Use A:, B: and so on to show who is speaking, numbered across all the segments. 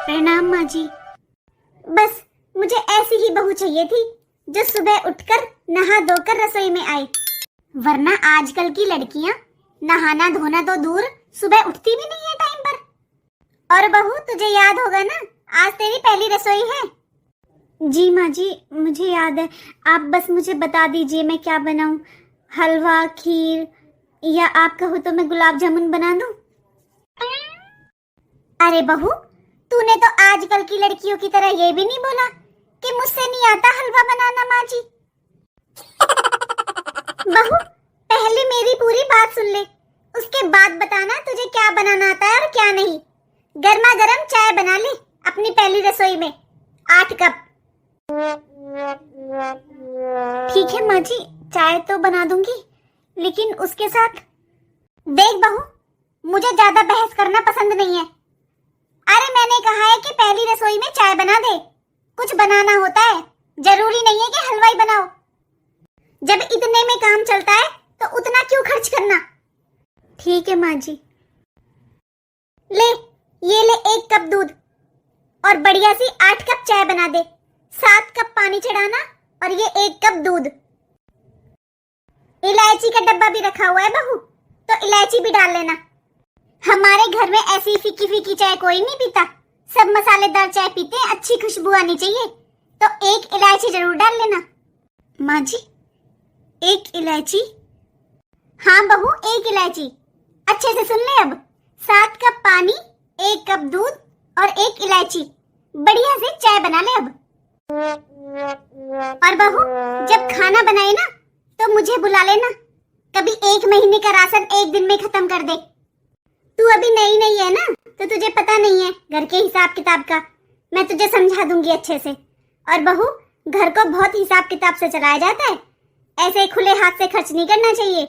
A: प्रणाम माँ जी। बस मुझे ऐसी ही बहू चाहिए थी जो सुबह उठकर नहा धोकर रसोई में आए, वरना आजकल की लड़कियां नहाना धोना तो दूर सुबह उठती भी नहीं है टाइम पर। और बहू तुझे याद होगा ना, आज तेरी पहली रसोई है। जी माँ जी, मुझे याद है। आप बस मुझे बता दीजिए मैं क्या बनाऊं, हलवा, खीर या आप कहो तो मैं गुलाब जामुन बना दूं। अरे बहू, तूने तो आजकल की लड़कियों की तरह ये भी नहीं बोला कि मुझसे नहीं आता हलवा बनाना माँ जी। बहू, पहले मेरी पूरी बात सुन ले, उसके बाद बताना तुझे क्या बनाना आता है और क्या नहीं। गर्मा गर्म चाय बना ले अपनी पहली रसोई में, 8 कप। ठीक है माँ जी, चाय तो बना दूंगी, लेकिन उसके साथ देख बहू, मुझे ज्यादा बहस करना पसंद नहीं है। अरे मैंने कहा है कि पहली रसोई में चाय बना दे। कुछ बनाना होता है, जरूरी नहीं है कि हलवाई बनाओ। जब इतने में काम चलता है तो उतना क्यों खर्च करना। ठीक है माँ जी। ले, ये ले 1 कप दूध और बढ़िया सी 8 कप चाय बना दे। 7 कप पानी चढ़ाना और ये 1 कप दूध। इलायची का डब्बा भी रखा हुआ है बहू, तो इलायची भी डाल लेना। हमारे घर में ऐसी फीकी फीकी चाय कोई नहीं पीता, सब मसालेदार चाय पीते हैं, अच्छी खुशबू आनी चाहिए, तो 1 इलायची जरूर डाल लेना। माँ जी, 1 इलायची? हाँ बहू, 1 इलायची। अच्छे से सुन ले अब। 7 कप पानी, 1 कप दूध और 1 इलायची। बढ़िया से चाय बना ले अब। और बहू, जब खाना बनाए ना तो मुझे बुला लेना। कभी 1 महीने का राशन 1 दिन में खत्म कर दे। तू अभी नई नई है ना, तो तुझे पता नहीं है घर के हिसाब किताब का। मैं तुझे समझा दूंगी अच्छे से। और बहू, घर को बहुत हिसाब किताब से चलाया जाता है, ऐसे खुले हाथ से खर्च नहीं करना चाहिए।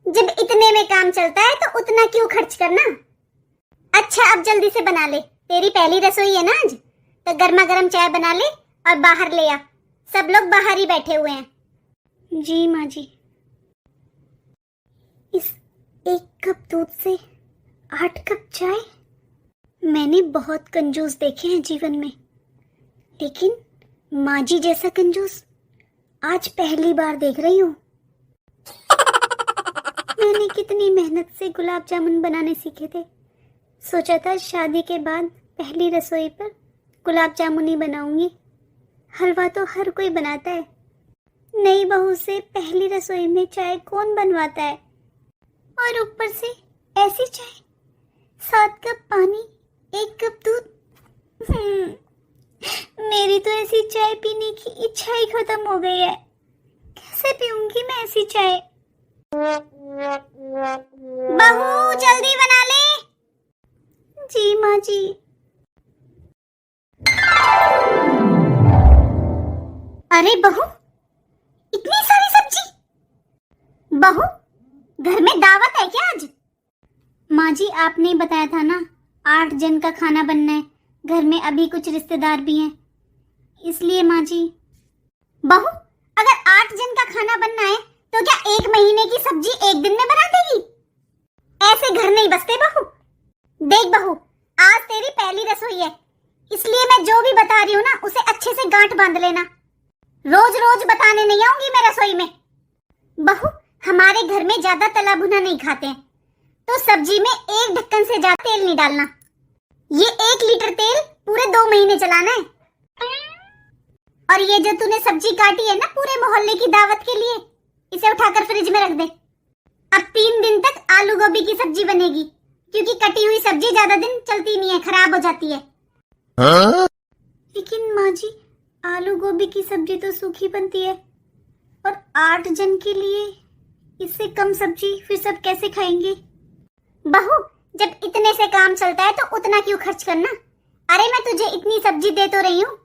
A: जब इतने में काम चलता है तो उतना क्यों खर्च करना। अच्छा, अब जल्दी से बना ले, तेरी पहली रसोई है ना आज, तो गर्मा गर्म चाय बना ले और बाहर ले आ। सब लोग बाहर ही बैठे हुए हैं। जी माँ जी। इस 1 कप दूध से 8 कप चाय? मैंने बहुत कंजूस देखे हैं जीवन में, लेकिन माँ जी जैसा कंजूस आज पहली बार देख रही हूँ। मैंने कितनी मेहनत से गुलाब जामुन बनाने सीखे थे। सोचा था शादी के बाद पहली रसोई पर गुलाब जामुन ही बनाऊंगी। हलवा तो हर कोई बनाता है, नई बहू से पहली रसोई में चाय कौन बनवाता है। और ऊपर से ऐसी चाय, 7 कप पानी, 1 कप दूध। मेरी तो ऐसी चाय पीने की इच्छा ही खत्म हो गई है। कैसे पीऊंगी मैं ऐसी चाय। बहू, जल्दी बना ले। जी माँ जी। अरे बहू, इतनी सारी सब्जी। बहू, घर में दावत है क्या आज? माँ जी, आपने ही बताया था ना, 8 जन का खाना बनना है। घर में अभी कुछ रिश्तेदार भी हैं, इसलिए माँ जी। बहू, अगर 8 जन का खाना बनना है तो क्या 1 महीने की सब्जी 1 दिन में बना देगी? ऐसे घर नहीं बसते बहू। देख बहू, आज तेरी पहली रसोई है, इसलिए मैं जो भी बता रही हूँ ना, उसे अच्छे से गांठ बांध लेना। रोज रोज बताने नहीं आऊंगी मैं रसोई में। बहू, हमारे घर में ज्यादा तला भुना नहीं खाते हैं, तो सब्जी में 1 ढक्कन से ज्यादा तेल नहीं डालना। ये 1 लीटर तेल पूरे 2 महीने चलाना है। और ये जो तूने सब्जी काटी है ना पूरे मोहल्ले की दावत के लिए, इसे उठाकर फ्रिज में रख दे। अब 3 दिन तक आलू गोभी की सब्जी बनेगी, क्योंकि कटी हुई सब्जी ज्यादा दिन चलती नहीं है, खराब हो जाती है। लेकिन माँ जी, आलू गोभी की सब्जी तो सूखी बनती है, और 8 जन के लिए इससे कम सब्जी फिर सब कैसे खाएंगे। बहू, जब इतने से काम चलता है तो उतना क्यों खर्च करना। अरे मैं तुझे इतनी सब्जी दे तो रही हूँ।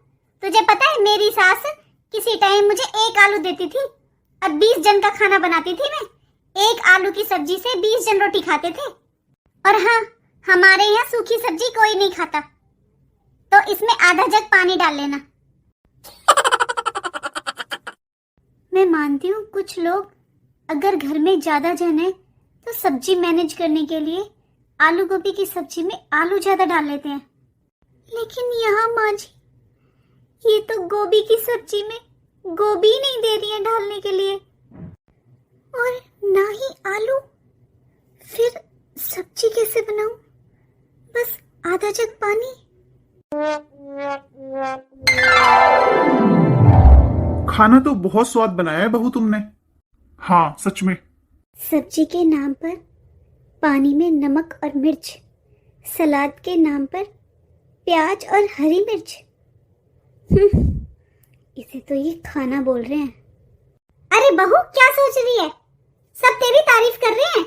A: तुझे पता है मेरी सास किसी टाइम मुझे 1 आलू देती थी और 20 जन का खाना बनाती थी मैं। 1 आलू की सब्जी से 20 जन रोटी खाते थे। और हाँ, हमारे यहाँ सूखी सब्जी कोई नहीं खाता, तो इसमें आधा जग पानी डाल लेना। मैं मानती हूँ कुछ लोग अगर घर में ज्यादा जन है तो सब्जी मैनेज करने के लिए आलू गोभी की सब्जी में आलू ज्यादा डाल लेते हैं, लेकिन यहाँ माँ जी, ये तो गोभी की सब्जी में गोभी नहीं दे रही है डालने के लिए, और ना ही आलू। फिर सब्जी कैसे बनाऊं? बस आधा जग पानी।
B: खाना तो बहुत स्वाद बनाया है बहू तुमने। हाँ सच में।
A: सब्जी के नाम पर पानी में नमक और मिर्च, सलाद के नाम पर प्याज और हरी मिर्च। इसे तो ये खाना बोल रहे हैं। अरे बहू, क्या सोच रही है? सब तेरी तारीफ कर रहे हैं।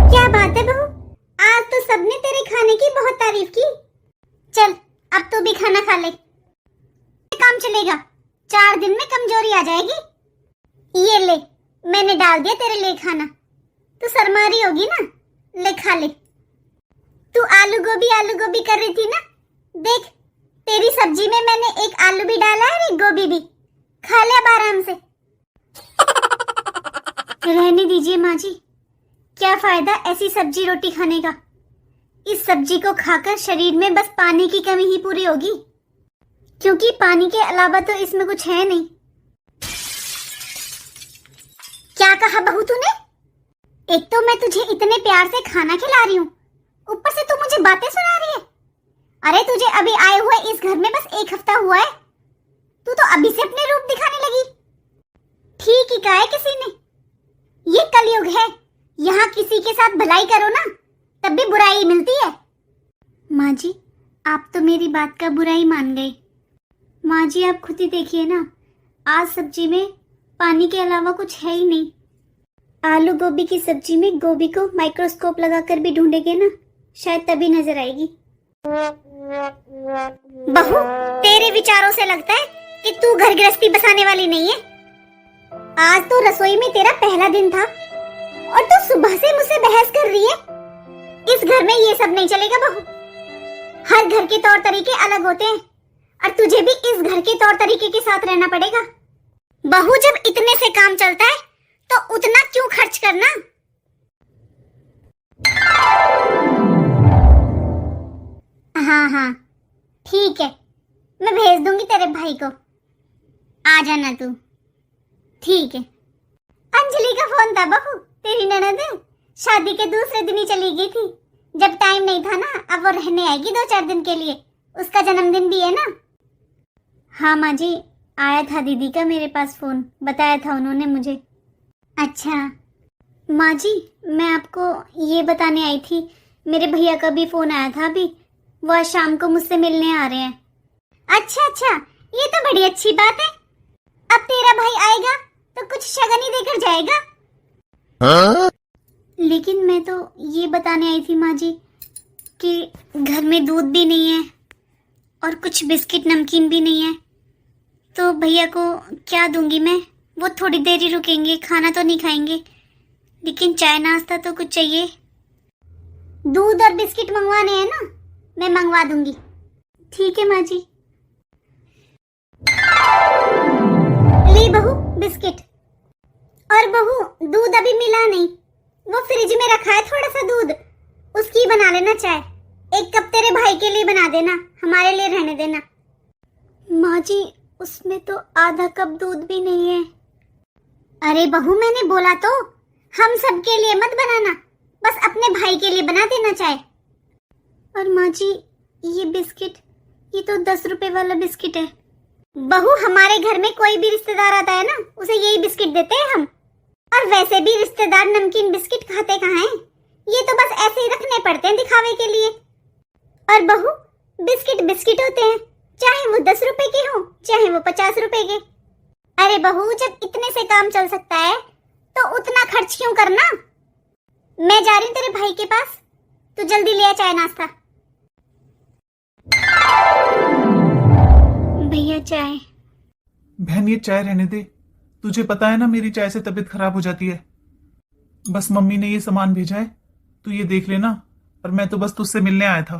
A: क्या बात है बहू, आज तो सबने तेरे खाने की बहुत तारीफ की। चल अब तू भी खाना खा ले, काम चलेगा। 4 दिन में कमजोरी आ जाएगी। ये ले, मैंने डाल दिया तेरे लिए खाना। तू शर्मारी होगी ना, ले खा ले। तू आलू गोभी कर रही थी ना, देख तेरी सब्जी में मैंने एक आलू भी डाला है और एक गोभी भी। खा ले अब आराम से। रहने दीजिए माँ जी, क्या फायदा ऐसी सब्जी रोटी खाने का। इस सब्जी को खाकर शरीर में बस पानी की कमी ही पूरी होगी, क्योंकि पानी के अलावा तो इसमें कुछ है नहीं। क्या कहा बहू तूने? एक तो मैं तुझे इतने प्यार से खाना खिला रही हूँ, ऊपर से तू मुझे बातें सुना रही है। अरे तुझे अभी आए हुए इस घर में बस 1 हफ्ता हुआ है, तू तो अभी से अपने रूप दिखाने लगी। ठीक ही कहा है किसी ने, ये कलयुग है, यहाँ किसी के साथ भलाई करो ना तब भी बुराई मिलती है। माँ जी, आप तो मेरी बात का बुरा ही मान गए। माँ जी आप खुद ही देखिए ना, आज सब्जी में पानी के अलावा कुछ है ही नहीं। आलू गोभी की सब्जी में गोभी को माइक्रोस्कोप लगाकर भी ढूंढेंगे ना, शायद तभी नजर आएगी। बहू, तेरे विचारों से लगता है कि तू घर गृहस्थी बसाने वाली नहीं है। आज तो रसोई में तेरा पहला दिन था और तू सुबह से मुझसे बहस कर रही है। इस घर में ये सब नहीं चलेगा बहू। हर घर के तौर तरीके अलग होते हैं और तुझे भी इस घर के तौर तरीके के साथ रहना पड़ेगा। बहू, जब इतने से काम चलता है तो उतना क्यों खर्च करना? हाँ ठीक है, मैं भेज दूंगी तेरे भाई को, आ जाना तू। ठीक है। अंजलि का फोन था बहू, तेरी ननद शादी के दूसरे दिन ही चली गई थी। जब टाइम नहीं था ना, अब वो रहने आएगी 2-4 दिन के लिए, उसका जन्मदिन भी है ना। हाँ माँ जी, आया था दीदी का मेरे पास फोन, बताया था उन्होंने मुझे। अच्छा माँ जी, मैं आपको ये बताने आई थी, मेरे भैया का भी फोन आया था अभी, वो आज शाम को मुझसे मिलने आ रहे हैं। अच्छा, ये तो बड़ी अच्छी बात है। अब तेरा भाई आएगा तो कुछ शगन ही देकर जाएगा। हाँ? लेकिन मैं तो ये बताने आई थी माँ जी कि घर में दूध भी नहीं है और कुछ बिस्किट नमकीन भी नहीं है, तो भैया को क्या दूंगी मैं? वो थोड़ी देर ही रुकेंगे, खाना तो नहीं खाएंगे, लेकिन चाय नाश्ता तो कुछ चाहिए। दूध और बिस्किट मंगवाने हैं ना, मैं मंगवा दूंगी। ठीक है माँ जी। ले बहू बिस्किट। और बहू, दूध अभी मिला नहीं, वो फ्रिज में रखा है थोड़ा सा दूध, उसकी बना लेना चाय। 1 कप तेरे भाई के लिए बना देना, हमारे लिए रहने देना। माँ जी, उसमें तो आधा कप दूध भी नहीं है। अरे बहू, मैंने बोला तो, हम सब के लिए मत बनाना, बस अपने भाई के लिए बना देना चाय। और माँ जी, ये बिस्किट, ये तो 10 रुपए वाला बिस्किट है। बहू, हमारे घर में कोई भी रिश्तेदार आता है ना, उसे यही बिस्किट देते हैं हम। और वैसे भी रिश्तेदार नमकीन बिस्किट खाते कहाँ हैं? ये तो बस ऐसे ही रखने पड़ते हैं दिखावे के लिए। और बहू, बिस्किट बिस्किट होते हैं, चाहे वो 10 रुपए के हो, चाहे वो 50 रुपए के। अरे बहू, जब इतने से काम चल सकता है तो उतना खर्च क्यों करना? मैं जा रही हूँ तेरे भाई के पास, तू जल्दी ले आ चाय नाश्ता। भैया चाय।
B: बहन ये चाय रहने दे, तुझे पता है ना मेरी चाय से तबीयत खराब हो जाती है। बस मम्मी ने ये सामान भेजा है, तू ये देख लेना, और मैं तो बस तुझसे मिलने आया था।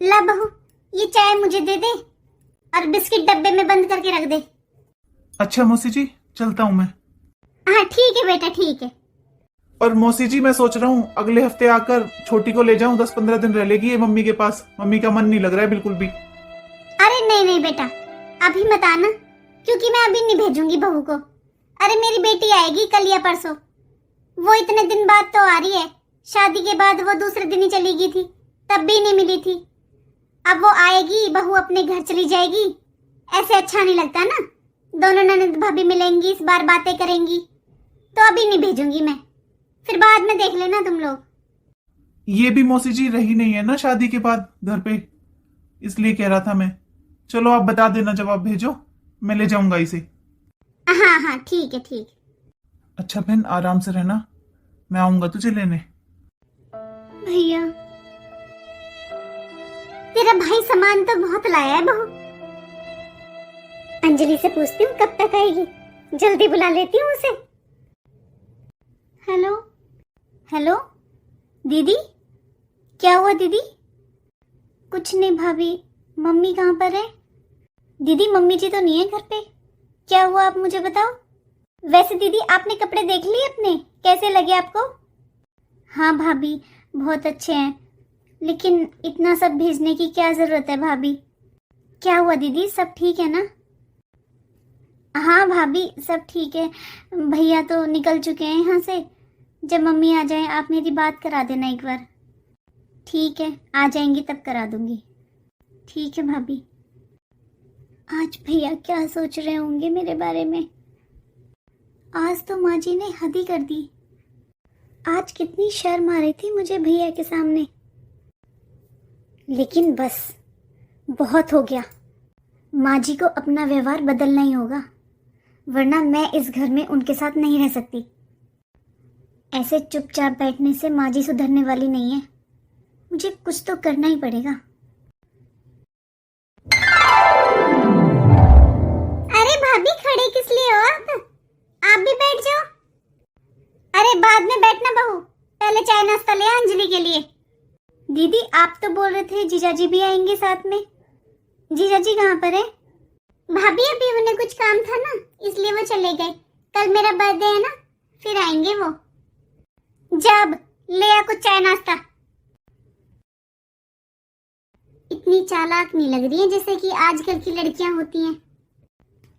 A: ला बहू, ये चाय मुझे दे दे और बिस्किट डब्बे में बंद करके रख दे।
B: अच्छा मौसी जी, चलता हूँ मैं।
A: हाँ ठीक है बेटा, ठीक है।
B: और मौसी जी मैं सोच रहा हूँ अगले हफ्ते आकर छोटी को ले जाऊं, 10-15 दिन रह लेगी ये मम्मी के पास। मम्मी का मन नहीं लग रहा है बिल्कुल भी।
A: अरे नहीं नहीं बेटा, अभी मत आना, क्योंकि मैं अभी नहीं भेजूंगी बहू को। अरे मेरी बेटी आएगी कल या परसों, वो इतने दिन बाद तो आ रही है। शादी के बाद वो दूसरे दिन ही चली गई थी, तब भी नहीं मिली थी। अब वो आएगी, बहू अपने घर चली जाएगी, ऐसे अच्छा नहीं लगता ना। दोनों ननद भाभी मिलेंगी, इस बार बातें करेंगी, तो अभी नहीं भेजूंगी मैं, फिर बाद में देख लेना तुम लोग।
B: ये भी मौसी जी रही नहीं है ना शादी के बाद घर पे, इसलिए कह रहा था मैं। चलो आप बता देना जब आप भेजो, मैं ले जाऊंगा इसे।
A: हाँ हाँ ठीक है ठीक।
B: अच्छा बहन आराम से रहना, मैं आऊंगा तुझे लेने।
A: भैया तेरा भाई सामान तो बहुत लाया है बहू। अंजलि से पूछती हूँ कब तक आएगी, जल्दी बुला लेती हूँ उसे। हेलो हेलो दीदी, क्या हुआ दीदी? कुछ नहीं भाभी, मम्मी कहाँ पर है? दीदी मम्मी जी तो नहीं है घर पे, क्या हुआ आप मुझे बताओ। वैसे दीदी आपने कपड़े देख लिए अपने, कैसे लगे आपको? हाँ भाभी बहुत अच्छे हैं, लेकिन इतना सब भेजने की क्या जरूरत है भाभी? क्या हुआ दीदी, सब ठीक है ना? हाँ भाभी सब ठीक है, भैया तो निकल चुके हैं यहाँ से। जब मम्मी आ जाए आप मेरी बात करा देना एक बार। ठीक है, आ जाएंगी तब करा दूंगी। ठीक है भाभी। आज भैया क्या सोच रहे होंगे मेरे बारे में? आज तो माँ जी ने हद ही कर दी। आज कितनी शर्म आ रही थी मुझे भैया के सामने, लेकिन बस बहुत हो गया। माँ जी को अपना व्यवहार बदलना ही होगा, वरना मैं इस घर में उनके साथ नहीं रह सकती। ऐसे चुपचाप बैठने से माँ जी सुधरने वाली नहीं है, मुझे कुछ तो करना ही पड़ेगा। अरे भाभी खड़े किस लिए हो आप भी बैठ जाओ। अरे बाद में बैठना बहू, पहले चाय नाश्ता ले अंजलि के लिए। दीदी आप तो बोल रहे थे जीजाजी भी आएंगे साथ में, जीजाजी कहाँ पर है? भाभी अभी उन्हें कुछ काम था ना, इसलिए वो चले गए। कल मेरा बर्थडे है ना, फिर आएंगे वो। जब ले आ कुछ चाय नाश्ता। इतनी चालाक नहीं लग रही है जैसे कि आजकल की लड़कियां होती हैं।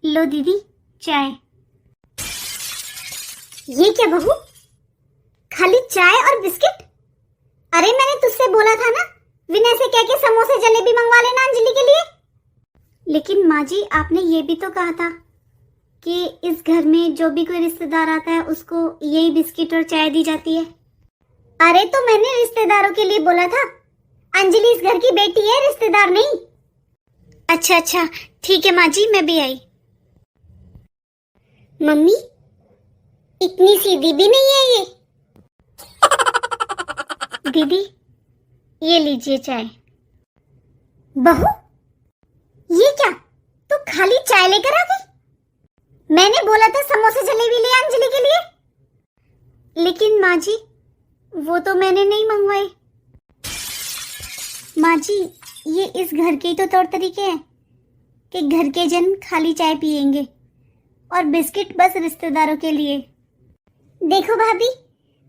A: लो दीदी चाय। ये क्या बहू, खाली चाय और बिस्किट? अरे मैंने तुझसे बोला था ना विनय से कह के समोसे जलेबी मंगवा लेना अंजलि के लिए। लेकिन माँ जी आपने ये भी तो कहा था कि इस घर में जो भी कोई रिश्तेदार आता है उसको यही बिस्किट और चाय दी जाती है। अरे तो मैंने रिश्तेदारों के लिए बोला था, अंजलि इस घर की बेटी है, रिश्तेदार नहीं। अच्छा अच्छा ठीक है माँ जी, मैं भी आई। मम्मी इतनी सीधी भी नहीं है ये। दीदी ये लीजिए चाय। बहू ये क्या, तू खाली चाय लेकर आ गई? मैंने बोला था समोसे जलेबी ले अंजलि के लिए। लेकिन माँ जी वो तो मैंने नहीं मंगवाए। माँ जी ये इस घर के ही तो तौर तरीके हैं कि घर के जन खाली चाय पिएंगे और बिस्किट बस रिश्तेदारों के लिए। देखो भाभी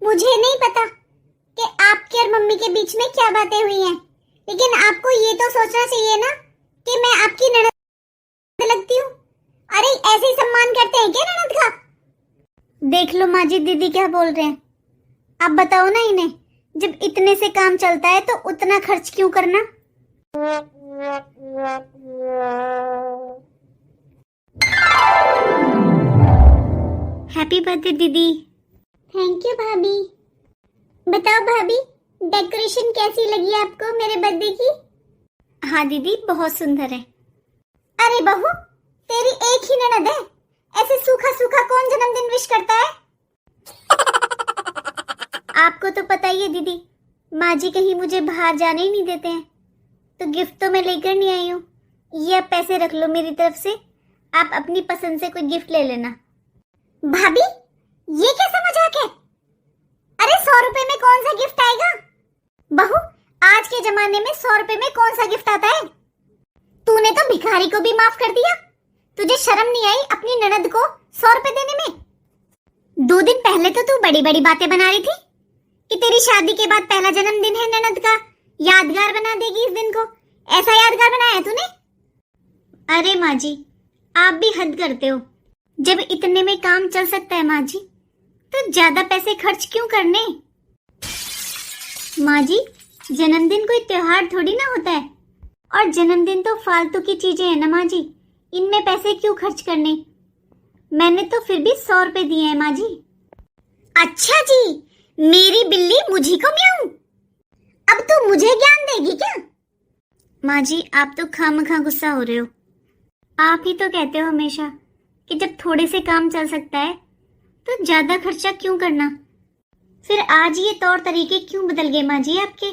A: मुझे नहीं पता कि आपके और मम्मी के बीच में क्या बातें हुई हैं, लेकिन आपको ये तो सोचना चाहिए ना कि मैं आपकी ननद लगती हूँ। अरे ऐसे ही सम्मान करते हैं क्या ननद का? देख लो माँ जी दीदी क्या बोल रहे हैं, आप बताओ ना इन्हें, जब इतने से काम चलता है तो उतना खर्च क्यों करना? हैप्पी बर्थडे दीदी। थैंक यू भाभी। बताओ भाभी डेकोरेशन कैसी लगी आपको मेरे बर्थडे की? हाँ दीदी बहुत सुंदर है। अरे बहू तेरी एक ही ननद है, ऐसे सूखा सूखा कौन जन्मदिन विश करता है? आपको तो पता ही है दीदी, माँ जी कहीं मुझे बाहर जाने ही नहीं देते हैं, तो गिफ्ट तो मैं लेकर नहीं आई हूँ। ये आप पैसे रख लो मेरी तरफ से, आप अपनी पसंद से कोई गिफ्ट ले लेना। भाभी ये कैसा मजाक है? अरे 100 रुपए में कौन सा गिफ्ट आएगा? बहू आज के जमाने में 100 रुपए में कौन सा गिफ्ट आता है? तूने तो भिखारी को भी माफ कर दिया, तुझे शर्म नहीं आई अपनी ननद को 100 रुपए देने में? 2 दिन पहले तो तू बड़ी बड़ी बातें बना रही थी कि तेरी शादी के बाद पहला जन्मदिन है ननद का, यादगार बना देगी इस दिन को। ऐसा यादगार बनाया तूने? अरे माँ जी, आप भी हद करते हो। जब इतने में काम चल सकता है माँ जी, तो ज्यादा पैसे खर्च क्यों करने? माँ जी, जन्मदिन कोई त्योहार थोड़ी ना होता है, और जन्मदिन तो फालतू की चीजें हैं ना माँ जी, इनमें पैसे क्यों खर्च करने? मैंने तो फिर भी 100 रुपए दिए हैं माँ जी। अच्छा जी, मेरी बिल्ली मुझी को म्याऊं। अब तू मुझे ज्ञान देगी क्या? माँ जी, आप तो खामखा गुस्सा हो रहे हो। आप ही तो कहते हो हमेशा कि जब थोड़े से काम चल सकता है तो ज्यादा खर्चा क्यों करना। फिर आज ये तौर तरीके क्यों बदल गए माँ जी आपके?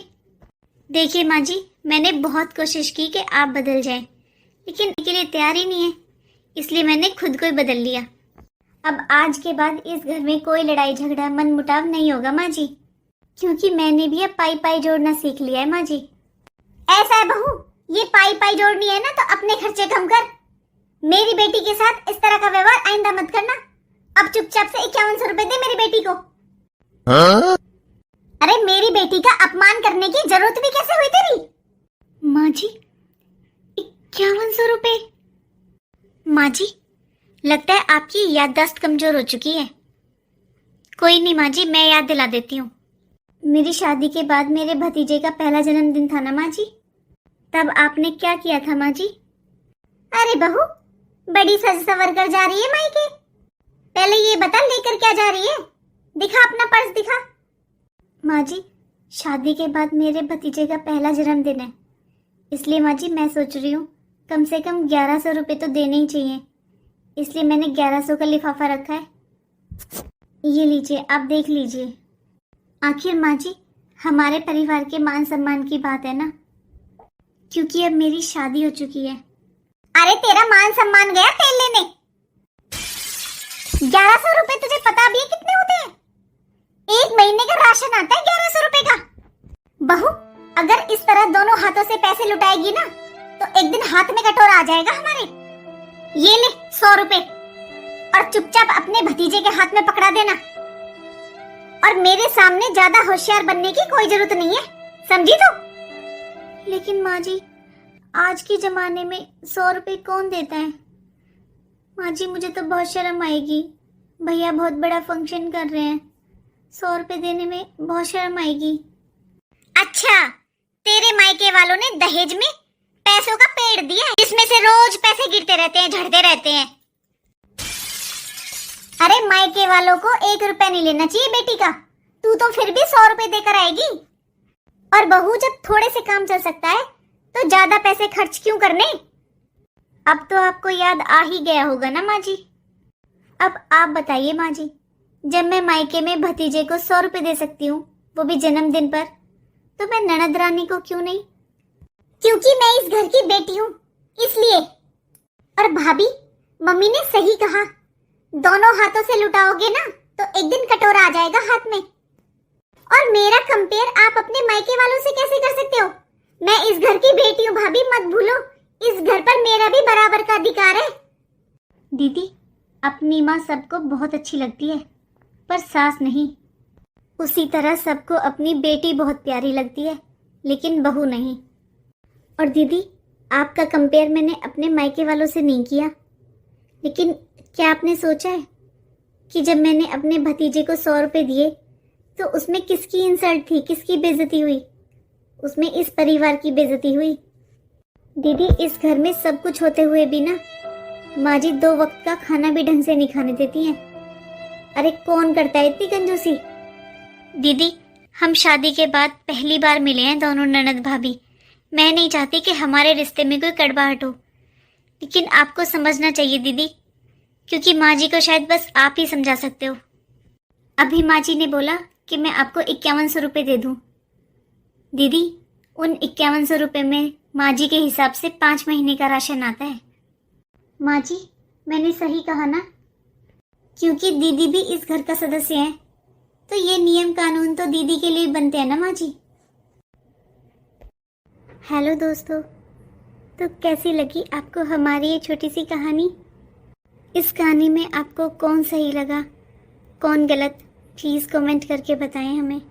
A: देखिए माँ जी, मैंने बहुत कोशिश की कि आप बदल जाएं, लेकिन के लिए तैयार ही नहीं है, इसलिए मैंने खुद को ही बदल लिया। अब आज के बाद इस घर में कोई लड़ाई झगड़ा मन मुटाव नहीं होगा माँ जी, क्योंकि मैंने भी अब पाई पाई जोड़ना सीख लिया है माँ जी। ऐसा है बहू, ये पाई पाई जोड़नी है ना तो अपने खर्चे कम कर। मेरी बेटी के साथ इस तरह का व्यवहार आइंदा मत करना। अब चुपचाप से 5100 रुपए दे मेरी बेटी को। अरे मेरी बेटी का अपमान करने की जरूरत भी कैसे हुई तेरी? माँ जी, 5100 रुपए? माँ जी, लगता है आपकी याददाश्त कमजोर हो चुकी है। कोई नहीं माँ जी, मैं याद दिला देती हूँ। मेरी शादी के बाद मेरे भतीजे का पहला जन्मदिन था ना माँ जी, तब आपने क्या किया था माँ जी? अरे बहू, बड़ी सज सवर कर जा रही है मायके। पहले ये बता लेकर क्या जा रही है? दिखा अपना पर्स दिखा। माँ जी, शादी के बाद मेरे भतीजे का पहला जन्मदिन है, इसलिए माँ जी मैं सोच रही हूँ कम से कम 1100 रुपए तो देने ही चाहिए, इसलिए मैंने 1100 का लिफाफा रखा है। ये लीजिए, आप देख लीजिए। आखिर माँ जी, हमारे परिवार के मान सम्मान की बात है ना, क्योंकि अब मेरी शादी हो चुकी है। अरे तेरा मान सम्मान गया तेल लेने। 1100 रुपए तुझे पता भी है कितने होते हैं? 1 महीने का राशन आता है 1100 रुपए का। बहू, अगर इस तरह दोनों हाथों से पैसे लुटाएगी ना तो एक दिन हाथ में कटोरा आ जाएगा हमारे। ये ले 100 रुपए, और चुपचाप अपने भतीजे के हाथ में पकड़ा देना। और मेरे सामने ज्यादा होशियार बनने की कोई जरूरत नहीं है, समझी तू? लेकिन माँ जी, आज के जमाने में 100 रुपए कौन देता है? माँ जी, मुझे तो बहुत शर्म आएगी। भैया बहुत बड़ा फंक्शन कर रहे हैं, 100 रुपए देने में बहुत शर्म आएगी। अच्छा, तेरे मायके वालों ने दहेज में पैसों का पेड़ दिया है, जिसमें से रोज पैसे गिरते रहते हैं, झड़ते रहते हैं। अरे मायके वालों को 1 रुपया नहीं लेना चाहिए बेटी का, तू तो फिर भी 100 रुपए देकर आएगी। और बहू, जब थोड़े से काम चल सकता है तो ज्यादा पैसे खर्च क्यों करने? अब तो आपको याद आ ही गया होगा ना माँ जी। अब आप बताइए माँ जी, जब मैं मायके में भतीजे को 100 रुपए दे सकती हूँ, वो भी जन्मदिन पर, तो मैं ननद रानी को क्यों नहीं? क्योंकि मैं इस घर की बेटी हूँ, इसलिए। और भाभी, मम्मी ने सही कहा, दोनों हाथों से लुटाओगे ना तो एक दिन कटोरा आ जाएगा हाथ में। और मेरा कंपेयर आप अपने मायके वालों से कैसे कर सकते हो? मैं इस घर की बेटी हूँ भाभी, मत भूलो, इस घर पर मेरा भी बराबर का अधिकार है। दीदी, अपनी माँ सबको बहुत अच्छी लगती है, पर सास नहीं। उसी तरह सबको अपनी बेटी बहुत प्यारी लगती है, लेकिन बहू नहीं। और दीदी, आपका कंपेयर मैंने अपने मायके वालों से नहीं किया, लेकिन क्या आपने सोचा है कि जब मैंने अपने भतीजे को 100 रुपए दिए तो उसमें किसकी इंसल्ट थी, किसकी बेइज्जती हुई? उसमें इस परिवार की बेइज्जती हुई। दीदी, इस घर में सब कुछ होते हुए भी ना माँ जी 2 वक्त का खाना भी ढंग से नहीं खाने देती हैं। अरे कौन करता है इतनी कंजूसी? दीदी, हम शादी के बाद पहली बार मिले हैं दोनों ननद भाभी। मैं नहीं चाहती कि हमारे रिश्ते में कोई कड़वाहट हो, लेकिन आपको समझना चाहिए दीदी, क्योंकि माँ जी को शायद बस आप ही समझा सकते हो। अभी माँ जी ने बोला कि मैं आपको 5100 रुपये दे दूँ। दीदी, उन 5100 रुपये में माँ जी के हिसाब से 5 महीने का राशन आता है। माँ जी, मैंने सही कहा ना? क्योंकि दीदी भी इस घर का सदस्य है, तो ये नियम कानून तो दीदी के लिए बनते हैं ना माँ जी। हेलो दोस्तों, तो कैसी लगी आपको हमारी ये छोटी सी कहानी? इस कहानी में आपको कौन सही लगा कौन गलत, प्लीज़ कमेंट करके बताएं हमें।